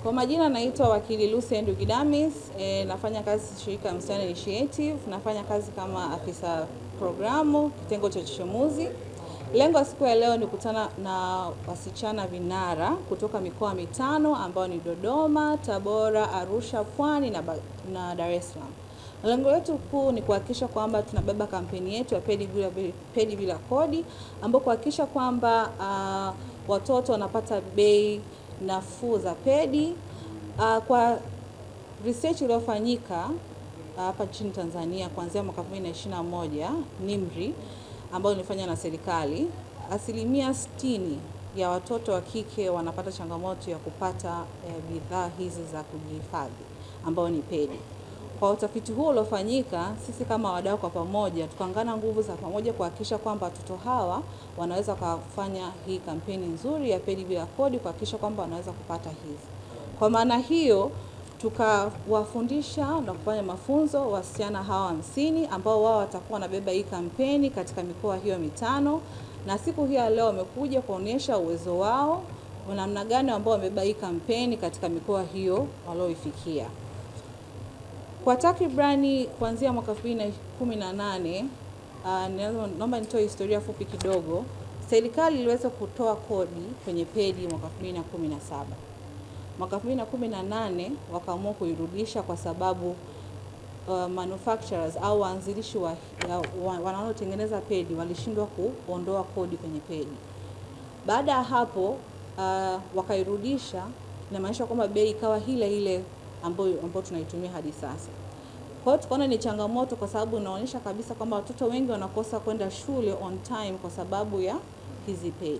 Kwa majina naitwa wakili Lucy Ndugidamis, nafanya kazi shirika Msichana Initiative, nafanya kazi kama afisa programu, kitengo cha uchechemuzi. Lengo siku ya leo ni kukutana na wasichana vinara kutoka mikoa mitano ambao ni Dodoma, Tabora, Arusha, Pwani na Dar es Salaam. Lengo letu kuu ni kuhakikisha kwamba tunabeba kampeni yetu ya pedi bila kodi, ambapo kuhakikisha kwamba watoto wanapata bei nafuu za pedi. Kwa research iliyofanyika hapa nchini Tanzania kuanzia mwaka 2021 NIMRI ambayo ilifanywa na serikali, asilimia 60 ya watoto wa kike wanapata changamoto ya kupata bidhaa hizi za kujihifadhi ambao ni pedi. Kwa utafiti huo uliofanyika, sisi kama wadau kwa pamoja tukaungana nguvu za pamoja kuhakikisha kwamba watoto hawa wanaweza kufanya hii kampeni nzuri ya pedi bila kodi, kuhakikisha kwamba wanaweza kupata hizi. Kwa maana hiyo tukawafundisha na kufanya mafunzo wasichana hawa 50 ambao wao watakuwa wanabeba hii kampeni katika mikoa hiyo mitano, na siku hii leo wamekuja kuonyesha uwezo wao na namna gani ambao wamebeba hii kampeni katika mikoa hiyo walioifikia. Kwa takribani kuanzia mwaka 2018, naomba nitoe historia fupi kidogo. Serikali iliweza kutoa kodi kwenye pedi mwaka 2017. Mwaka 2018 wakaamua kuirudisha kwa sababu manufacturers au waanzilishi wanaotengeneza pedi walishindwa kuondoa kodi kwenye pedi. Baada ya hapo wakairudisha, inamaanisha kwamba bei ikawa ile ambayo tunaitumia hadi sasa. Kwa hiyo tukaona ni changamoto kwa sababu inaonyesha kabisa kwamba watoto wengi wanakosa kwenda shule on time kwa sababu ya hizi pedi.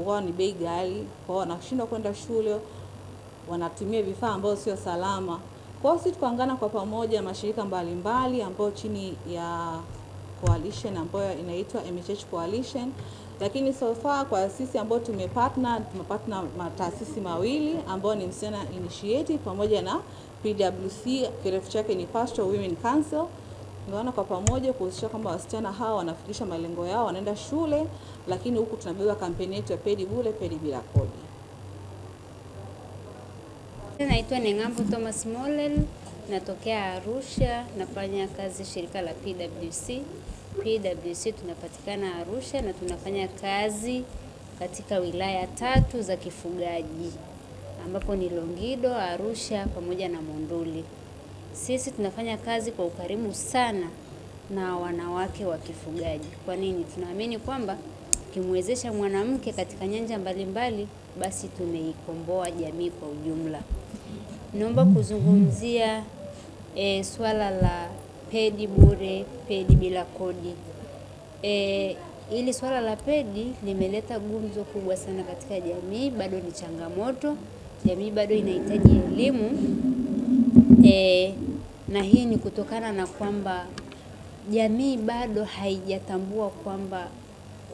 Kwa ni bei ghali, kwa wanashindwa kwenda shule, wanatumia vifaa ambavyo sio salama. Kwa hiyo sisi tukaungana kwa pamoja mashirika mbalimbali ambao chini ya coalition ambayo inaitwa MHH Coalition, lakini so far kwa sisi ambao tumepatna mataasisi mawili ambao ni Msichana Initiative pamoja na PWC, kirefu chake ni Pastoral Women Council. Tunaona kwa pamoja kuhakikisha kwamba wasichana hawa wanafikisha malengo yao, wanaenda shule, lakini huku tunabeba kampeni yetu ya pedi bila kodi. Naitwa Nengambu Thomas Molel, natokea Arusha, nafanya kazi shirika la PWC. PWC tunapatikana Arusha na tunafanya kazi katika wilaya 3 za kifugaji ambapo ni Longido, Arusha pamoja na Monduli. Sisi tunafanya kazi kwa ukarimu sana na wanawake wa kifugaji. Kwa nini? Tunaamini kwamba kimwezesha mwanamke katika nyanja mbalimbali basi tumeikomboa jamii kwa ujumla. Naomba kuzungumzia swala la pedi bure, pedi bila kodi. Ili swala la pedi limeleta gumzo kubwa sana katika jamii, bado ni changamoto. Jamii bado inahitaji elimu. Na hii ni kutokana na kwamba jamii bado haijatambua kwamba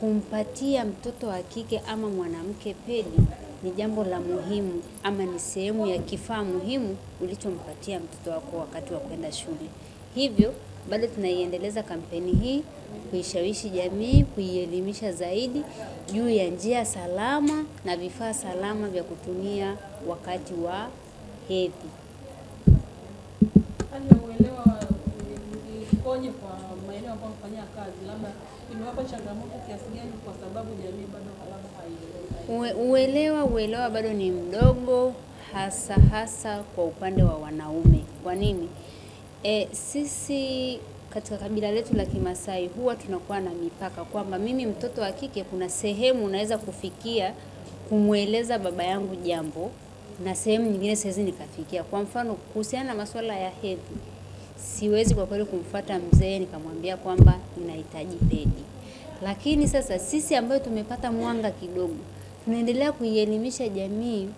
kumpatia mtoto wa kike ama mwanamke pedi ni jambo la muhimu ama ni sehemu ya kifaa muhimu ulichompatia mtoto wako wakati wa kwenda shule. Hivyo bado tunaiendeleza kampeni hii kuishawishi jamii, kuielimisha zaidi juu ya njia salama na vifaa salama vya kutumia wakati wa hedhi. Hali ya uelewa ikoje kwa maeneo ambayo mfanyia kazi, labda imewapa changamoto kiasi gani kwa sababu jamii bado haielewi? Uelewa bado ni mdogo, hasa kwa upande wa wanaume. Kwa nini? Sisi katika kabila letu la Kimasai huwa tunakuwa na mipaka kwamba mimi mtoto wa kike kuna sehemu unaweza kufikia kumweleza baba yangu jambo na sehemu nyingine siwezi nikafikia. Kwa mfano kuhusiana na masuala ya hedhi, siwezi kwa kweli kumfuata mzee nikamwambia kwamba ninahitaji pedi. Lakini sasa sisi ambao tumepata mwanga kidogo, tunaendelea kuielimisha jamii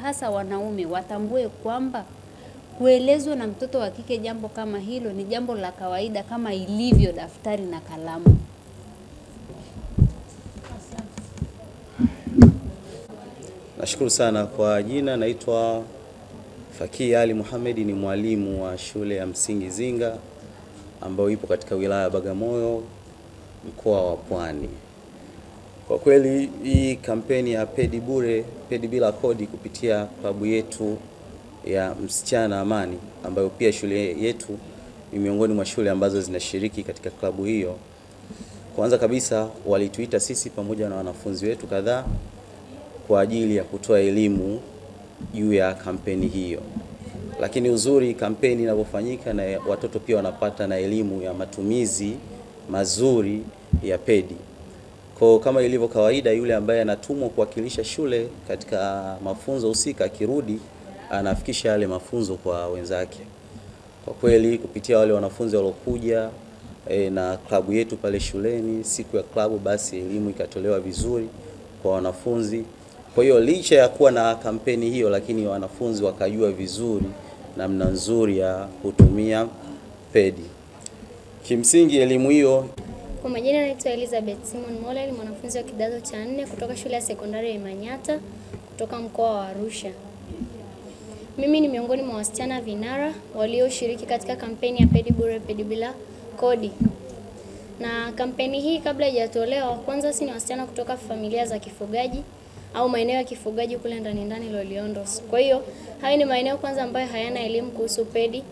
hasa wanaume watambue kwamba kuelezwa na mtoto wa kike jambo kama hilo ni jambo la kawaida kama ilivyo daftari na kalamu. Nashukuru sana kwa jina, naitwa Fakii Ali Muhammad, ni mwalimu wa shule ya msingi Zinga ambayo ipo katika wilaya ya Bagamoyo, mkoa wa Pwani. Kwa kweli hii kampeni ya pedi bure, pedi bila kodi kupitia klabu yetu ya Msichana Amani, ambayo pia shule yetu ni miongoni mwa shule ambazo zinashiriki katika klabu hiyo. Kwanza kabisa walituita sisi pamoja na wanafunzi wetu kadhaa kwa ajili ya kutoa elimu juu ya kampeni hiyo. Lakini uzuri kampeni inapofanyika na watoto pia wanapata na elimu ya matumizi mazuri ya pedi. Kwa kama ilivyo kawaida, yule ambaye anatumwa kuwakilisha shule katika mafunzo husika akirudi anafikisha yale mafunzo kwa wenzake. Kwa kweli kupitia wale wanafunzi waliokuja na klabu yetu pale shuleni, siku ya klabu, basi elimu ikatolewa vizuri kwa wanafunzi. Kwa hiyo licha ya kuwa na kampeni hiyo, lakini wanafunzi wakajua vizuri namna nzuri ya kutumia pedi. Kimsingi elimu hiyo. Kwa majina naitwa Elizabeth Simon Molel, mwanafunzi wa kidato cha 4 kutoka shule ya sekondari ya Imanyata kutoka mkoa wa Arusha. Mimi ni miongoni mwa wasichana vinara walioshiriki katika kampeni ya pedi bure pedi bila kodi. Na kampeni hii kabla haijatolewa, kwanza si ni wasichana kutoka familia za kifugaji au maeneo ya kifugaji kule ndani Loliondo. Kwa hiyo hayo ni maeneo kwanza ambayo hayana elimu kuhusu pedi,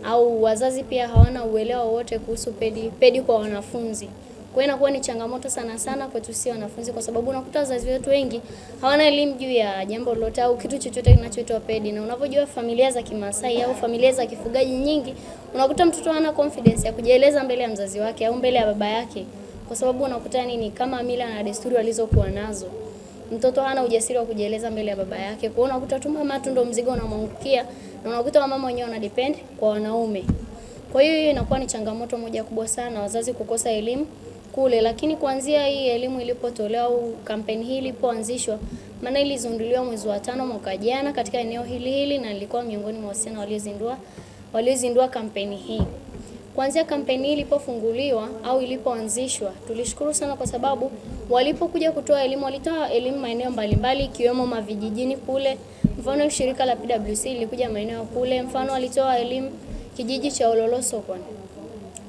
au wazazi pia hawana uelewa wote kuhusu pedi kwa wanafunzi. Kwa hiyo inakuwa ni changamoto sana kwetu sisi wanafunzi, kwa sababu unakuta wazazi wetu wengi hawana elimu juu ya jambo lolote au kitu chochote kinachoitwa pedi. Na unavyojua familia za Kimasai au familia za kifugaji nyingi, unakuta mtoto hana confidence ya kujieleza mbele ya mzazi wake au mbele ya baba yake, kwa sababu unakuta nini, kama mila na desturi walizokuwa nazo, mtoto hana ujasiri wa kujieleza mbele ya baba yake. Kwa hiyo unakuta tu mama tu ndo mzigo unamwangukia, na unakuta mama wenyewe wana depend kwa wanaume. Kwa hiyo inakuwa ni changamoto moja kubwa sana wazazi kukosa elimu kule. Lakini kuanzia hii elimu ilipotolewa au kampeni hii ilipoanzishwa, maana ilizinduliwa mwezi wa 5 mwaka jana katika eneo hili na nilikuwa miongoni mwa wasichana waliozindua kampeni hii. Kuanzia kampeni hii ilipofunguliwa au ilipoanzishwa, tulishukuru sana kwa sababu walipokuja kutoa elimu, walitoa elimu maeneo mbalimbali ikiwemo mavijijini kule. Mfano shirika la PWC lilikuja maeneo kule, mfano walitoa elimu kijiji cha Ololosokon.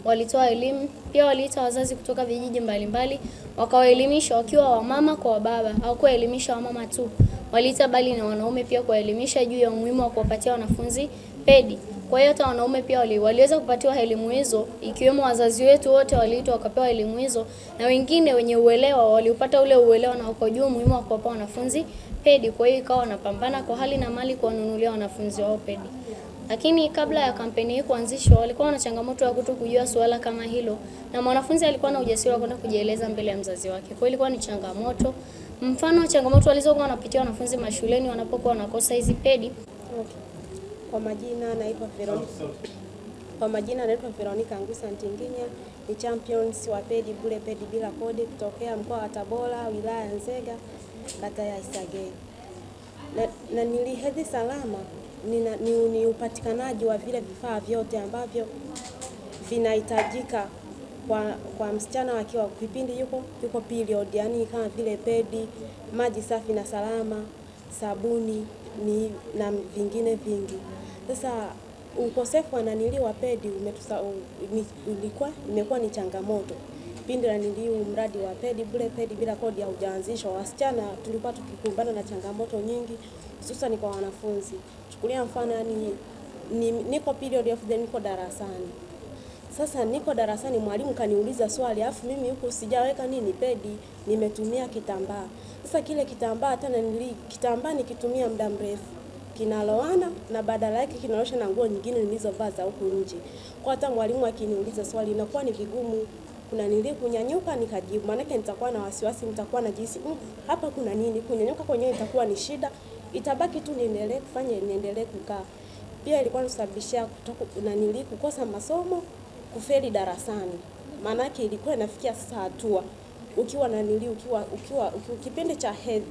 Walitoa elimu, pia waliita wazazi kutoka vijiji mbalimbali, wakawaelimisha wakiwa wamama kwa wababa, au kuwaelimisha wamama tu. Waliita bali na wanaume pia kuwaelimisha juu ya umuhimu wa kuwapatia wanafunzi pedi. Kwa hiyo hata wanaume pia waliweza kupatiwa elimu hizo, ikiwemo wazazi wetu wote waliitwa wakapewa elimu hizo, na wengine wenye uelewa waliupata ule uelewa na wakajua umuhimu wa kuwapa wanafunzi pedi. Kwa hiyo ikawa wanapambana kwa hali na mali kuwanunulia wanafunzi wao pedi. Lakini kabla ya kampeni hii kuanzishwa, walikuwa na changamoto ya kutokujua swala kama hilo, na mwanafunzi alikuwa na ujasiri wa kwenda kujieleza mbele ya mzazi wake. Kwa hiyo ilikuwa ni changamoto. Mfano changamoto walizokuwa wanapitia wanafunzi mashuleni wanapokuwa wanakosa hizi pedi. Kwa majina naitwa Veronica Ngusa Ntinginya, ni champions wa pedi bure pedi bila kodi kutokea mkoa wa Tabora, wilaya ya Nzega, kata ya Isage. Na nilihedi salama ni upatikanaji wa vile vifaa vyote ambavyo vinahitajika kwa msichana wakiwa kipindi yuko period, yani kama vile pedi, maji safi na salama, sabuni na vingine vingi. Sasa ukosefu wa naniliwa pedi imekuwa ni changamoto. Pindi la mradi wa pedi bure pedi bila kodi haujaanzishwa, wasichana tulikuwa tukikumbana na changamoto nyingi, hususan kwa wanafunzi. Chukulia mfano, niko period of the niko darasani. Sasa niko darasani, mwalimu kaniuliza swali, afu mimi huko sijaweka pedi, nimetumia kitambaa. Sasa kile kitambaa tena kitambaa nikitumia muda mrefu kinaloana, na badala yake kinalosha na nguo nyingine nilizovaa za huko nje. Kwa hata mwalimu akiniuliza swali inakuwa ni vigumu kunyanyuka nikajibu, maana nitakuwa na wasiwasi, nitakuwa najisi hapa kuna nini, kunyanyuka kwenyewe itakuwa ni shida, itabaki tu niendelee kukaa. Pia ilikuwa inasababisha kukosa masomo, kufeli darasani. Maana yake ilikuwa inafikia sasa hatua ukiwa kipindi cha hedhi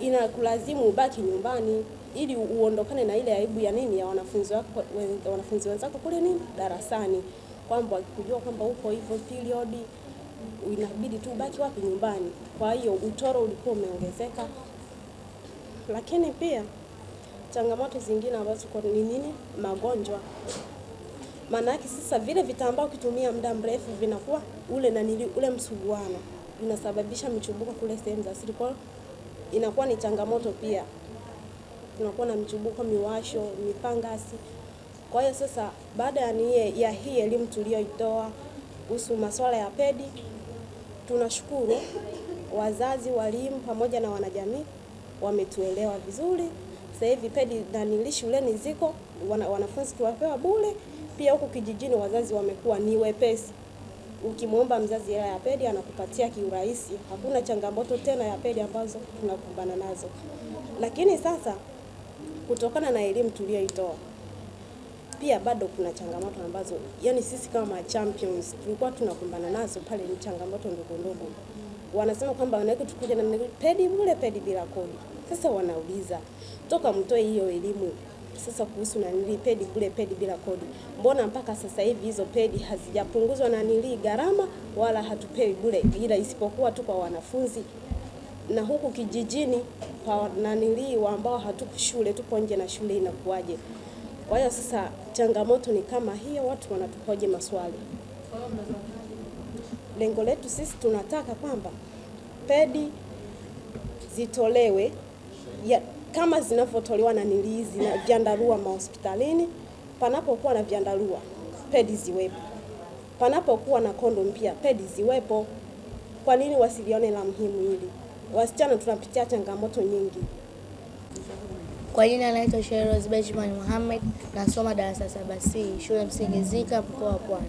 inakulazimu ubaki nyumbani ili uondokane na ile aibu ya wanafunzi wenzako kule darasani, kwamba kujua kwamba uko hivyo period inabidi tu ubaki wapi, nyumbani. Kwa hiyo utoro ulikuwa umeongezeka. Lakini pia changamoto zingine ambazo ni magonjwa. Maana yake sasa vile vitambaa ukitumia muda mrefu vinakuwa ule msuguano inasababisha michubuko kule sehemu za siri. Kwa inakuwa ni changamoto pia. Tunakuwa na michubuko, miwasho, mifangasi. Kwa hiyo sasa baada ya hii elimu tuliyoitoa kuhusu masuala ya pedi, tunashukuru wazazi, walimu pamoja na wanajamii wametuelewa vizuri. Sasa hivi pedi na shuleni ziko, wanafunzi tuwapewa bure. Pia huku kijijini wazazi wamekuwa ni wepesi. Ukimwomba mzazi hela ya pedi anakupatia kiurahisi. Hakuna changamoto tena ya pedi ambazo tunakumbana nazo. Lakini sasa kutokana na elimu tuliyoitoa, pia bado kuna changamoto ambazo yani sisi kama champions tulikuwa tunakumbana nazo pale, ni changamoto ndogo ndogo. Wanasema kwamba wanaweza tukuja na pedi bure, pedi bila kodi. Sasa wanauliza, toka mtoe hiyo elimu sasa kuhusu na pedi bure, pedi bila kodi, mbona mpaka sasa hivi hizo pedi hazijapunguzwa na gharama wala hatupewi bure, ila isipokuwa tu kwa wanafunzi na huku kijijini kwa ambao hatuko shule, tupo nje na shule, inakuaje? Kwa hiyo sasa changamoto ni kama hiyo, watu wanatuhoje maswali. Lengo letu sisi tunataka kwamba pedi zitolewe kama zinavyotolewa na vyandarua mahospitalini. Panapokuwa na vyandarua, pedi ziwepo. Panapokuwa na kondom pia, pedi ziwepo. Kwa nini wasilione la muhimu hili? Wasichana tunapitia changamoto nyingi. Kwa jina naitwa Sheroz Benjamin Mohamed, nasoma darasa 7C, shule msingi Zika, mkoa wa Pwani.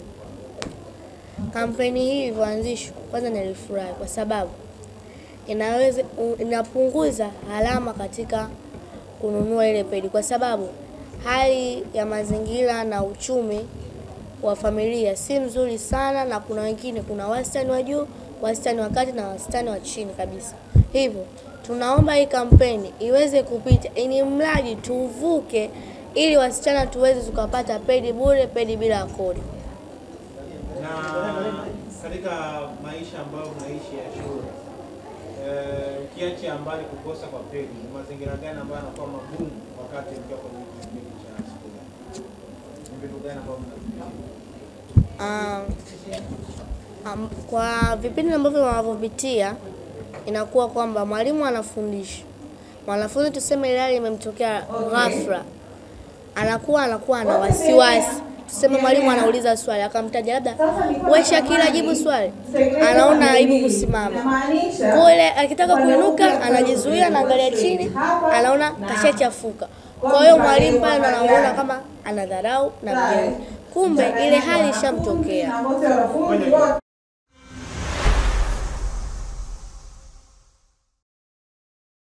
Kampeni hii ilianzishwa, kwanza nilifurahi kwa sababu inapunguza gharama katika kununua ile pedi, kwa sababu hali ya mazingira na uchumi wa familia si mzuri sana, na kuna wengine, kuna wastani wa juu, wastani wa kati na wastani wa chini kabisa. Hivyo tunaomba hii kampeni iweze kupita, ili mradi tuvuke, ili wasichana tuweze tukapata pedi bure, pedi bila kodi. Na katika maisha ambayo mnaishi ya shule, ukiacha mbali kukosa kwa pedi, mazingira gani ambayo yanakuwa magumu wakati mkiwa kwenye kipindi cha shule? Vitu gani ambavyo kwa vipindi ambavyo wanavyopitia, inakuwa kwamba mwalimu anafundisha, mwanafunzi tuseme ile imemtokea ghafla, anakuwa na wasiwasi. Tuseme mwalimu anauliza swali akamtaja labda wewe Shakila jibu swali, anaona aibu kusimama kule, akitaka kuinuka anajizuia, anaangalia chini, anaona kashachafuka. Kwa hiyo mwalimu pale anaona kama anadharau na mjeni, kumbe ile hali ishamtokea.